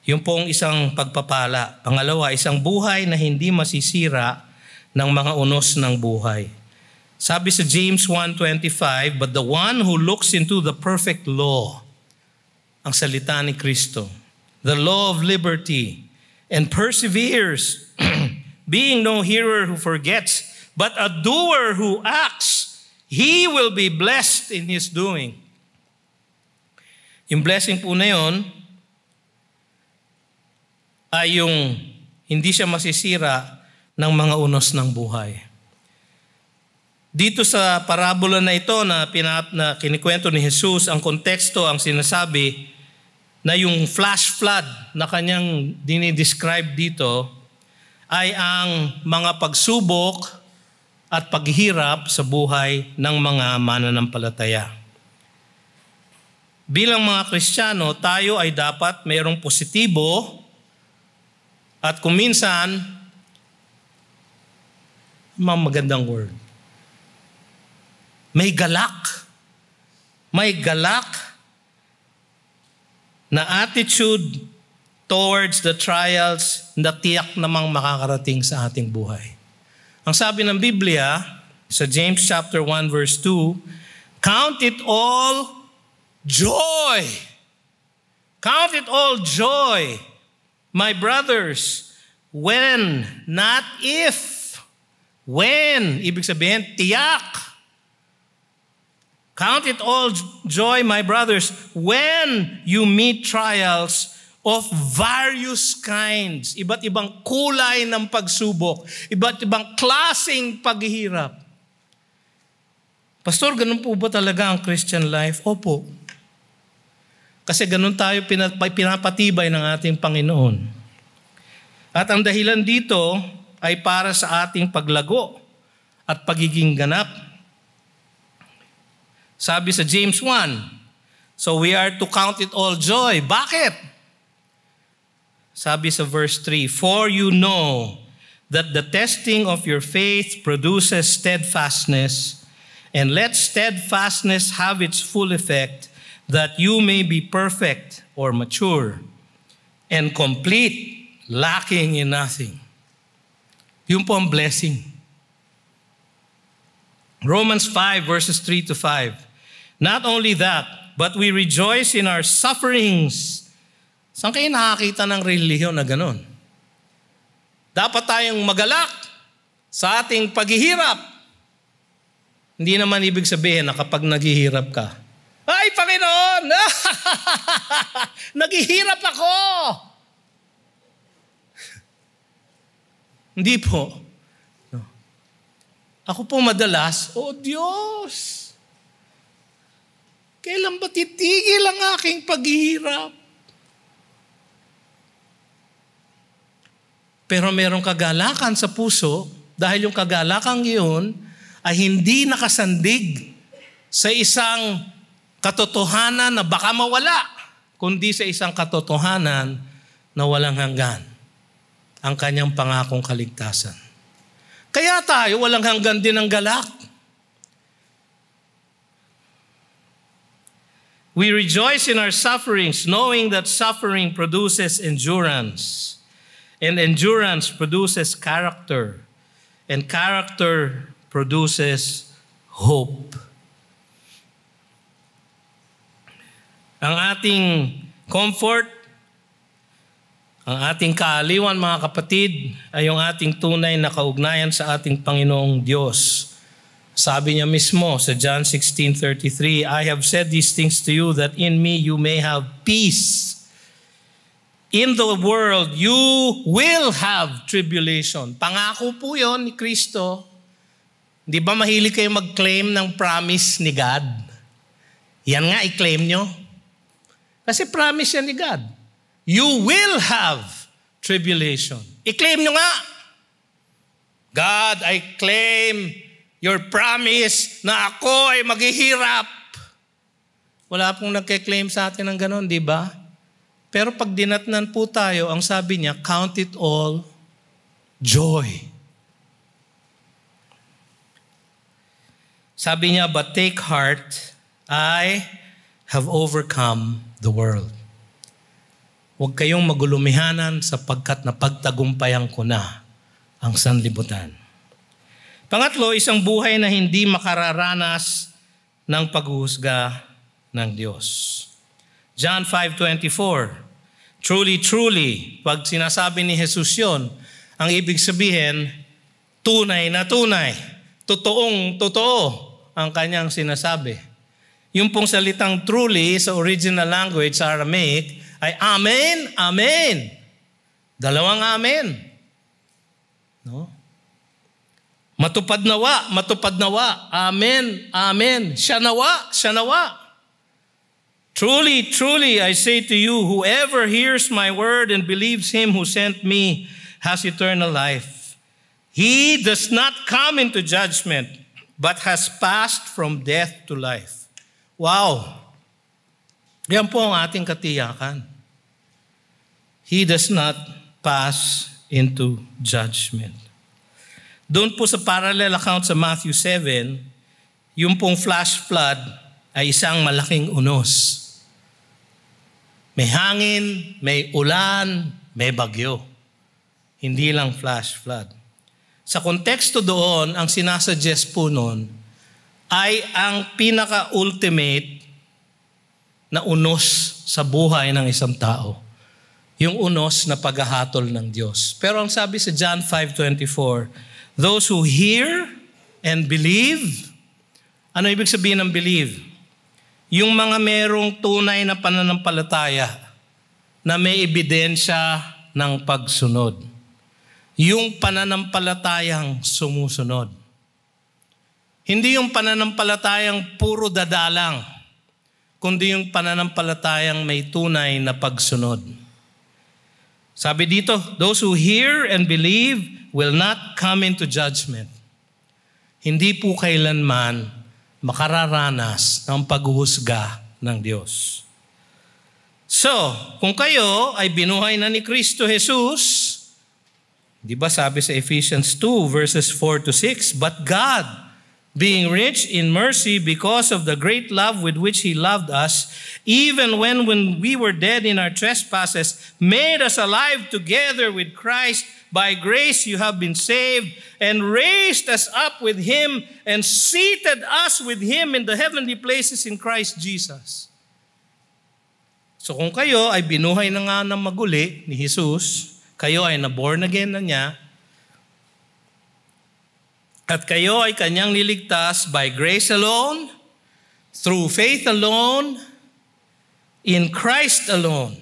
Yung pong isang pagpapala. Pangalawa, isang buhay na hindi masisira ng mga unos ng buhay. Sabi sa James 1:25, but the one who looks into the perfect law, ang salita ni Kristo, the law of liberty, and perseveres, being no hearer who forgets, but a doer who acts, he will be blessed in his doing. Yung blessing po na yun, ay yung hindi siya masisira ng mga unos ng buhay. Dito sa parabola na ito na kinikwento ni Jesus, ang konteksto, ang sinasabi na yung flash flood na kanyang dinidescribe dito ay ang mga pagsubok at paghihirap sa buhay ng mga mananampalataya. Bilang mga Kristiyano, tayo ay dapat mayroong positibo at kung minsan, magandang word. May galak. May galak na attitude towards the trials na tiyak namang makakarating sa ating buhay. Ang sabi ng Biblia sa James chapter 1 verse 2, count it all joy. Count it all joy, my brothers, when, not if. When, ibig sabihin, tiyak. Count it all joy, my brothers, when you meet trials of various kinds. Iba't ibang kulay ng pagsubok. Iba't ibang klaseng paghihirap. Pastor, ganun po ba talaga ang Christian life? Opo. Kasi ganun tayo pinapatibay ng ating Panginoon. At ang dahilan dito ay para sa ating paglago at pagiging ganap. Sabi sa James 1, so we are to count it all joy. Bakit? Sabi sa verse 3, for you know that the testing of your faith produces steadfastness, and let steadfastness have its full effect, that you may be perfect or mature and complete, lacking in nothing. Yun po ang blessing. Romans 5 verses 3 to 5. Not only that, but we rejoice in our sufferings. Saan kayo nakakita ng relihiyon na ganun? Dapat tayong magalak sa ating paghihirap. Hindi naman ibig sabihin na kapag naghihirap ka, ay, Panginoon! Naghihirap ako! Hindi po. No. Ako po madalas, oh Diyos! Kailan ba titigil ang aking paghihirap? Pero merong kagalakan sa puso dahil yung kagalakang iyon ay hindi nakasandig sa isang katotohanan na baka mawala, kundi sa isang katotohanan na walang hanggan. ang kanyang pangakong kaligtasan. Kaya tayo walang hanggan din ang galak. We rejoice in our sufferings, knowing that suffering produces endurance, and endurance produces character, and character produces hope. Ang ating comfort, ang ating kaaliwan, mga kapatid, ay yung ating tunay na kaugnayan sa ating Panginoong Diyos. Sabi niya mismo sa John 16:33, I have said these things to you that in me you may have peace. In the world you will have tribulation. Pangako po yon ni Kristo. Di ba mahilig kayo mag-claim ng promise ni God? Yan nga, i-claim nyo. Kasi promise yan ni God. You will have tribulation. I-claim nyo nga. God, I claim your promise na ako ay maghihirap. Wala pong nagke-claim sa atin ng ganon, di ba? Pero pag dinatnan po tayo, ang sabi niya, count it all joy. Sabi niya, but take heart, I have overcome the world. Huwag kayong magulumihanan sapagkat napagtagumpayan ko na ang sanlibutan. Pangatlo, isang buhay na hindi makararanas ng paghuhusga ng Diyos. John 5:24, truly, truly, pag sinasabi ni Jesus yun, ang ibig sabihin, tunay na tunay, totoong totoo ang kanyang sinasabi. Yung pong salitang truly sa original language sa Aramaic ay amen, amen. Dalawang amen. No? Matupad nawa, matupad nawa. Amen, amen. Siya nawa, siya nawa. Truly, truly, I say to you, whoever hears my word and believes him who sent me has eternal life. He does not come into judgment, but has passed from death to life. Wow! Yan po ang ating katiyakan. He does not pass into judgment. Doon po sa parallel account sa Matthew 7, yung pong flash flood ay isang malaking unos. May hangin, may ulan, may bagyo. Hindi lang flash flood. Sa konteksto doon, ang sinasuggest po noon ay ang pinaka-ultimate na unos sa buhay ng isang tao. Yung unos na paghahatol ng Diyos. Pero ang sabi sa John 5:24, those who hear and believe, ano ibig sabihin ng believe? Yung mga merong tunay na pananampalataya na may ebidensya ng pagsunod. Yung pananampalatayang sumusunod. Hindi yung pananampalatayang puro dadalang, kundi yung pananampalatayang may tunay na pagsunod. Sabi dito, those who hear and believe will not come into judgment. Hindi po kailanman makararanas ng paghuhusga ng Diyos. So, kung kayo ay binuhay na ni Kristo Jesus, di ba sabi sa Ephesians 2 verses 4-6, but God, being rich in mercy because of the great love with which He loved us, even when we were dead in our trespasses, made us alive together with Christ. By grace you have been saved, and raised us up with Him, and seated us with Him in the heavenly places in Christ Jesus. So kung kayo ay binuhay na nga ng maguli ni Jesus, kayo ay na-born again na niya, at kayo ay kanyang niligtas by grace alone, through faith alone, in Christ alone.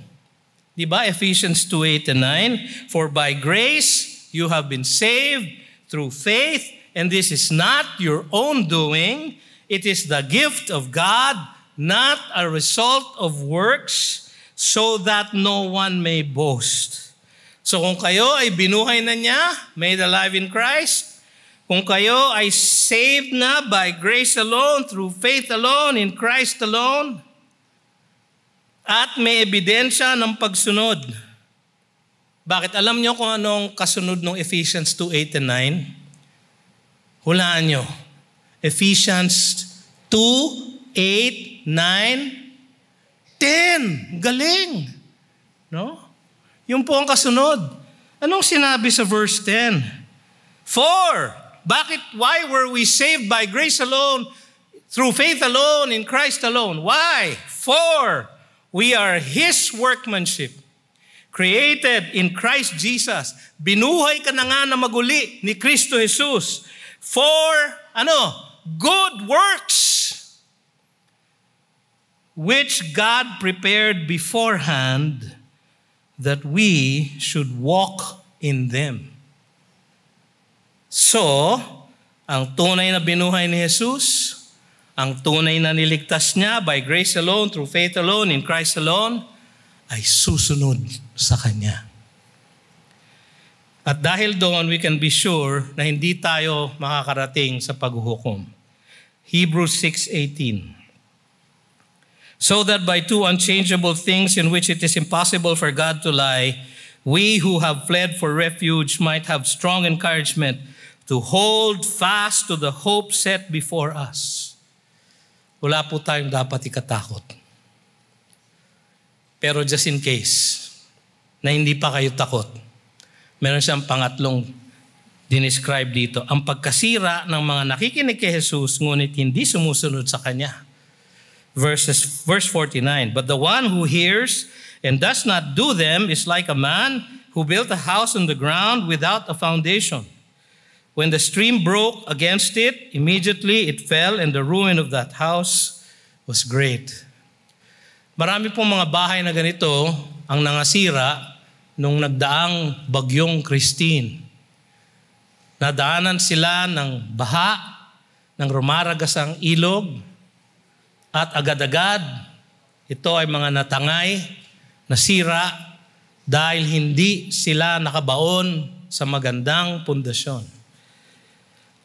Diba? Ephesians 2:8 and 9, for by grace you have been saved through faith, and this is not your own doing. It is the gift of God, not a result of works, so that no one may boast. So kung kayo ay binuhay na niya, made alive in Christ, kung kayo ay saved na by grace alone, through faith alone, in Christ alone, at may ebidensya ng pagsunod, Bakit? Alam nyo kung anong kasunod ng Ephesians 2:8 and 9? Hulaan nyo. Ephesians 2:8, 9, 10. Galing. No? Yung po ang kasunod. Anong sinabi sa verse 10? For, why were we saved by grace alone, through faith alone, in Christ alone? Why? For, we are His workmanship, created in Christ Jesus. Binuhay ka na nga na maguli ni Kristo Jesus. For, good works, which God prepared beforehand that we should walk in them. So, ang tunay na binuhay ni Jesus, ang tunay na niligtas niya by grace alone, through faith alone, in Christ alone, ay susunod sa Kanya. At dahil doon, we can be sure na hindi tayo makakarating sa paghuhukom. Hebrews 6:18. So that by two unchangeable things in which it is impossible for God to lie, we who have fled for refuge might have strong encouragement to hold fast to the hope set before us. Wala po tayong dapat ikatakot. Pero just in case na hindi pa kayo takot, meron siyang pangatlong dinescribe dito. Ang pagkasira ng mga nakikinig kay Jesus ngunit hindi sumusunod sa Kanya. Verse 49, but the one who hears and does not do them is like a man who built a house on the ground without a foundation. When the stream broke against it, immediately it fell, and the ruin of that house was great. Marami pong mga bahay na ganito ang nangasira nung nagdaang bagyong Christine. Nadaanan sila ng baha, ng rumaragasang ilog, at agad-agad, ito ay mga natangay, nasira, dahil hindi sila nakabaon sa magandang pundasyon.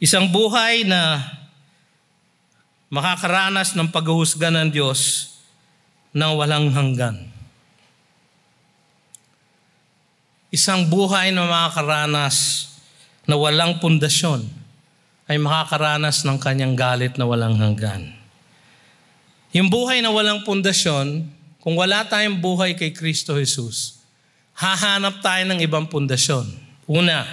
Isang buhay na makakaranas ng paghuhusga ng Diyos na walang hanggan. Isang buhay na makakaranas na walang pundasyon ay makakaranas ng Kanyang galit na walang hanggan. Yung buhay na walang pundasyon, kung wala tayong buhay kay Kristo Jesus, hahanap tayo ng ibang pundasyon. Una,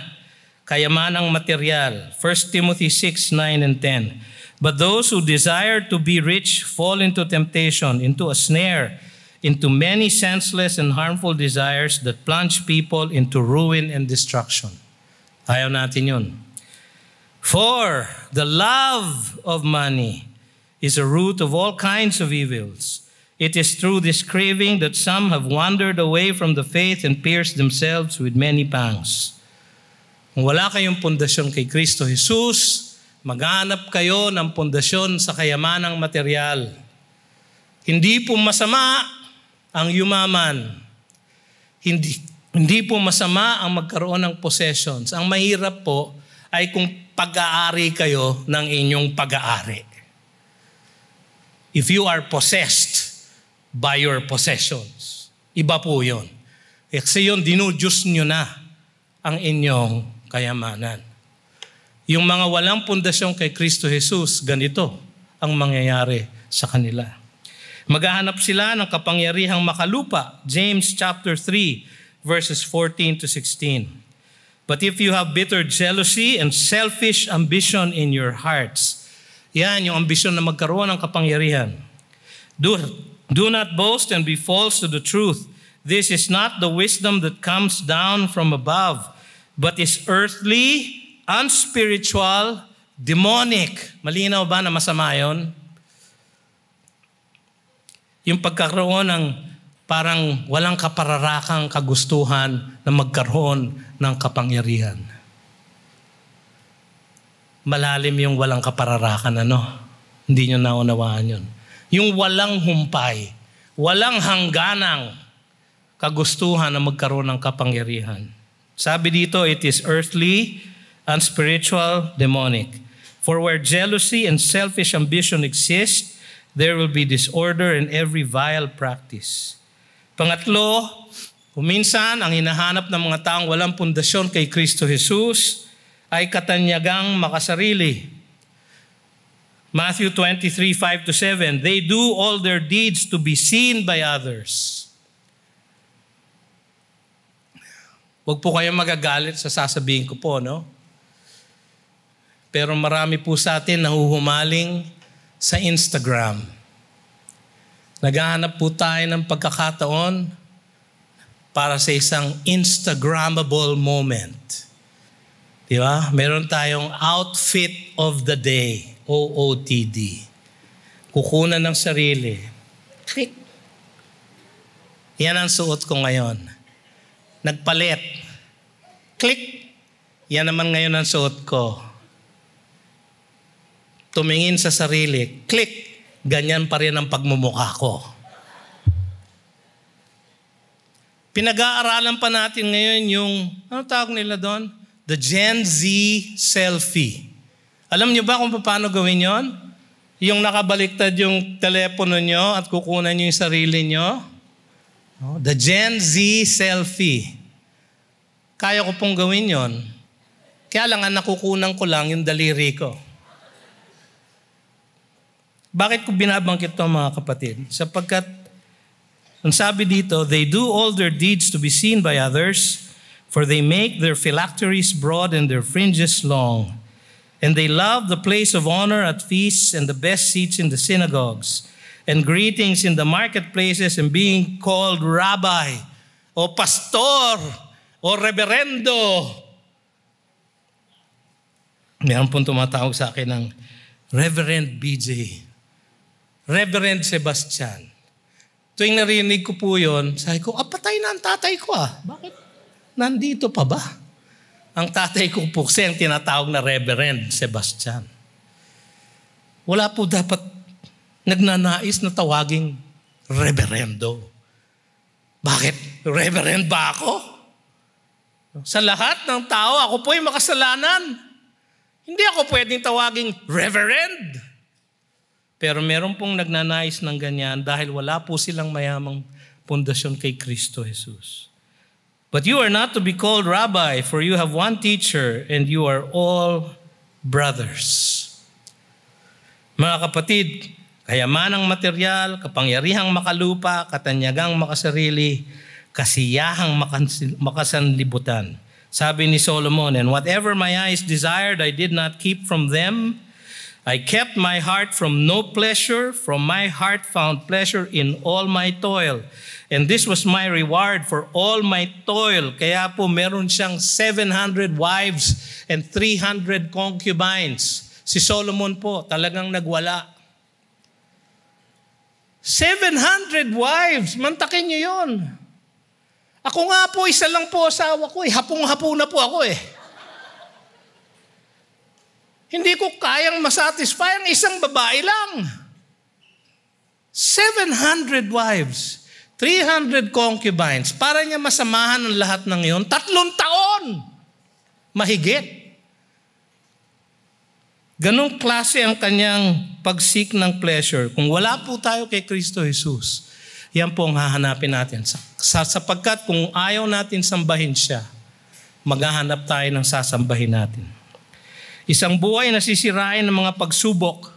kayamanang material. 1 Timothy 6:9 and 10. But those who desire to be rich fall into temptation, into a snare, into many senseless and harmful desires that plunge people into ruin and destruction. Ayaw natin yun. For the love of money is a root of all kinds of evils. It is through this craving that some have wandered away from the faith and pierced themselves with many pangs. Kung wala kayong pundasyon kay Kristo Jesus, maghanap kayo ng pundasyon sa kayamanang material. Hindi po masama ang yumaman. Hindi po masama ang magkaroon ng possessions. Ang mahirap po ay kung pag-aari kayo ng inyong pag-aari. If you are possessed by your possessions, iba po yun. Kasi yun, dinudiyos nyo na ang inyong kayamanan. Yung mga walang pundasyon kay Kristo Jesus, ganito ang mangyayari sa kanila. Maghahanap sila ng kapangyarihang makalupa. James chapter 3, verses 14 to 16. But if you have bitter jealousy and selfish ambition in your hearts, yan yung ambisyon na magkaroon ng kapangyarihan. Do not boast and be false to the truth. This is not the wisdom that comes down from above, but is earthly, unspiritual, demonic. Malinaw ba na masama yun? Yung pagkakaroon ng parang walang kapararakang kagustuhan na magkaroon ng kapangyarihan. Malalim yung walang kapararakan, Hindi nyo naunawaan yun. Yung walang humpay, walang hangganang kagustuhan na magkaroon ng kapangyarihan. Sabi dito, it is earthly, unspiritual, demonic. For where jealousy and selfish ambition exist, there will be disorder in every vile practice. Pangatlo, Kuminsan, ang hinahanap ng mga taong walang pundasyon kay Kristo Jesus ay katanyagang makasarili. Matthew 23:5-7, they do all their deeds to be seen by others. Huwag po kayong magagalit sa sasabihin ko po, no? Pero marami po sa atin nahuhumaling sa Instagram. Naghahanap po tayo ng pagkakataon para sa isang Instagrammable moment. Di ba? Meron tayong outfit of the day, OOTD. Kukunan ng sarili. Click. Yan ang suot ko ngayon. Nagpalit. Click. Yan naman ngayon ang suot ko. Tumingin sa sarili. Click. Ganyan pa rin ang pagmumukha ko. Pinag-aaralan pa natin ngayon yung, ano tawag nila doon? The Gen Z selfie. Alam niyo ba kung paano gawin yon? Yung nakabaliktad yung telepono nyo at kukunan nyo yung sarili nyo? The Gen Z selfie. Kaya ko pong gawin yon. Kaya lang, nakukunan ko lang yung daliri ko. Bakit ko binabangkit ito mga kapatid? Sapagkat, ang sabi dito, they do all their deeds to be seen by others, for they make their phylacteries broad and their fringes long. And they love the place of honor at feasts and the best seats in the synagogues, and greetings in the marketplaces, and being called rabbi, o pastor, o reverendo. Meron pong tumatawag sa akin ng Reverend BJ. Reverend Sebastian. Tuwing narinig ko po yun, sabi ko, patay na ang tatay ko Bakit? Nandito pa ba? Ang tatay ko po kasi ang tinatawag na Reverend Sebastian. Wala po dapat nagnanais na tawaging Reverendo. Bakit? Reverend ba ako? Sa lahat ng tao, ako po ay makasalanan. Hindi ako pwedeng tawaging Reverend. Pero meron pong nagnanais ng ganyan dahil wala po silang mayamang pundasyon kay Kristo Jesus. But you are not to be called rabbi, for you have one teacher, and you are all brothers. Mga kapatid, kayamanang material, kapangyarihang makalupa, katanyagang makasarili, kasiyahang makasanlibutan. Sabi ni Solomon, and whatever my eyes desired, I did not keep from them. I kept my heart from no pleasure, from my heart found pleasure in all my toil. And this was my reward for all my toil. Kaya po meron siyang 700 wives and 300 concubines. Si Solomon po talagang nagwala. 700 wives, mantakin niyo yun. Ako nga po, isa lang po asawa ko Hapong-hapo na po ako Hindi ko kayang masatisfy ang isang babae lang. 700 wives, 300 concubines. Para niya masamahan ang lahat ng iyon, 3 taon. Mahigit. Ganong klase ang kanyang pag-seek ng pleasure. Kung wala po tayo kay Kristo Jesus, yan po ang hahanapin natin. Sapagkat kung ayaw natin sambahin siya, maghahanap tayo ng sasambahin natin. Isang buhay na sisirain ng mga pagsubok.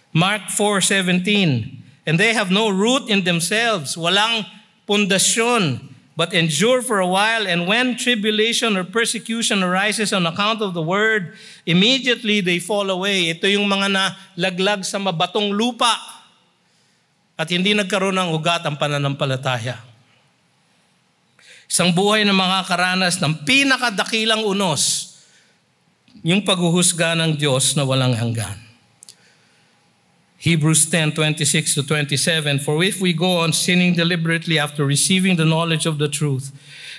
Mark 4:17. And they have no root in themselves. Walang pundasyon, but endure for a while. And when tribulation or persecution arises on account of the word, immediately they fall away. Ito yung mga nalaglag sa mabatong lupa at hindi nagkaroon ng ugat ang pananampalataya. Isang buhay na makakaranas ng pinakadakilang unos, yung paghuhusga ng Diyos na walang hanggan. Hebrews 10:26-27, for if we go on sinning deliberately after receiving the knowledge of the truth,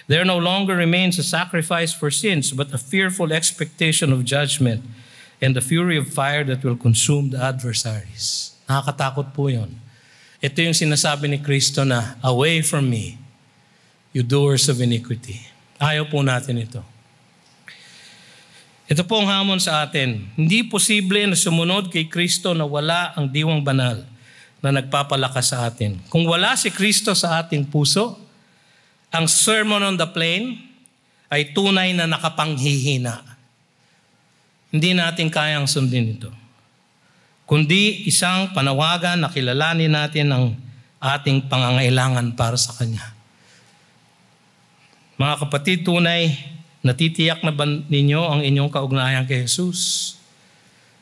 there no longer remains a sacrifice for sins, but a fearful expectation of judgment and the fury of fire that will consume the adversaries. Nakakatakot po yun. Ito yung sinasabi ni Kristo na, away from me, you doers of iniquity. Ayaw po natin ito. Ito po ang hamon sa atin. Hindi posible na sumunod kay Kristo na wala ang diwang banal na nagpapalakas sa atin. Kung wala si Kristo sa ating puso, Ang Sermon on the Plain ay tunay na nakapanghihina. Hindi natin kayang sundin ito. Kundi isang panawagan na kilalanin natin ang ating pangangailangan para sa Kanya. Mga kapatid, tunay, natitiyak na ba ninyo ang inyong kaugnayan kay Jesus?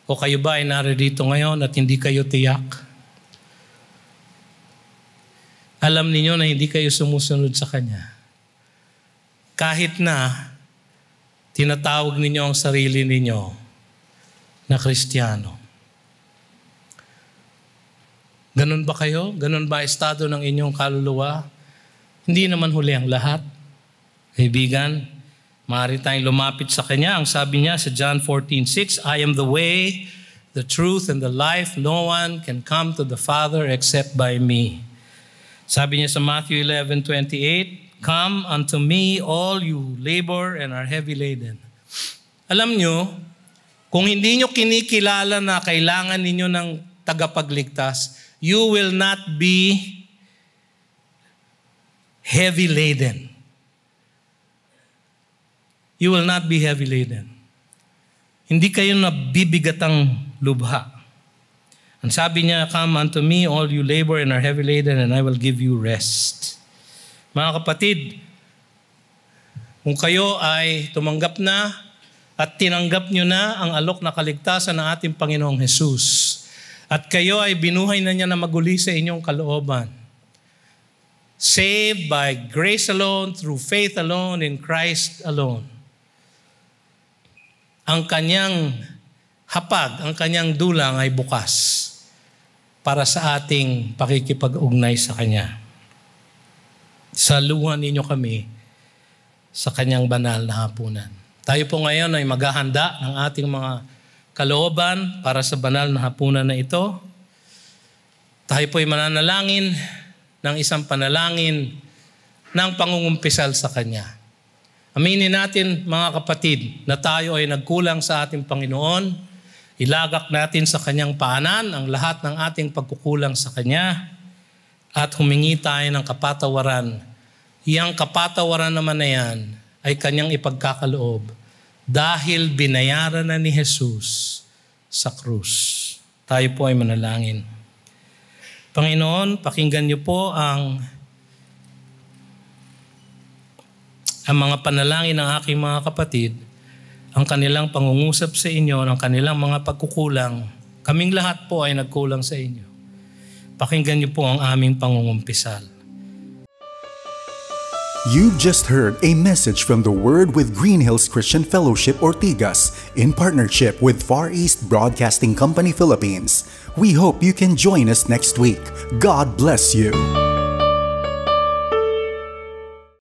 O kayo ba ay naririto ngayon at hindi kayo tiyak? Alam ninyo na hindi kayo sumusunod sa Kanya. Kahit na tinatawag ninyo ang sarili ninyo na Kristiyano. Ganun ba kayo? Ganun ba estado ng inyong kaluluwa? Hindi naman huli ang lahat. Kaibigan, maaari tayong lumapit sa Kanya. Ang sabi niya sa John 14:6, I am the way, the truth, and the life. No one can come to the Father except by me. Sabi niya sa Matthew 11:28, come unto me, all you labor and are heavy laden. Alam niyo, kung hindi niyo kinikilala na kailangan ninyo ng tagapagligtas, you will not be heavy laden. You will not be heavy laden. Hindi kayo nabibigatang lubha. Ang sabi niya, come unto me, all you labor and are heavy laden, and I will give you rest. Mga kapatid, kung kayo ay tumanggap na at tinanggap nyo na ang alok na kaligtasan ng ating Panginoong Jesus, at kayo ay binuhay na niya na maguli sa inyong kalooban, saved by grace alone, through faith alone, in Christ alone, ang kanyang hapag, ang kanyang dulang ay bukas para sa ating pakikipag-ugnay sa Kanya. Saluhan ninyo kami sa Kanyang banal na hapunan. Tayo po ngayon ay maghahanda ng ating mga kalooban para sa banal na hapunan na ito. Tayo po ay mananalangin ng isang panalangin ng pangungumpisal sa Kanya. Aminin natin, mga kapatid, na tayo ay nagkulang sa ating Panginoon. Ilagak natin sa Kanyang paanan ang lahat ng ating pagkukulang sa Kanya at humingi tayo ng kapatawaran. Iyang kapatawaran naman na yan ay Kanyang ipagkakaloob dahil binayaran na ni Jesus sa krus. Tayo po ay manalangin. Panginoon, pakinggan niyo po ang mga panalangin ng aking mga kapatid, ang kanilang pangungusap sa inyo, ang kanilang mga pagkukulang. Kaming lahat po ay nagkulang sa inyo. Pakinggan niyo po ang aming pangungumpisal. You've just heard a message from the Word with Green Hills Christian Fellowship Ortigas in partnership with Far East Broadcasting Company Philippines. We hope you can join us next week. God bless you.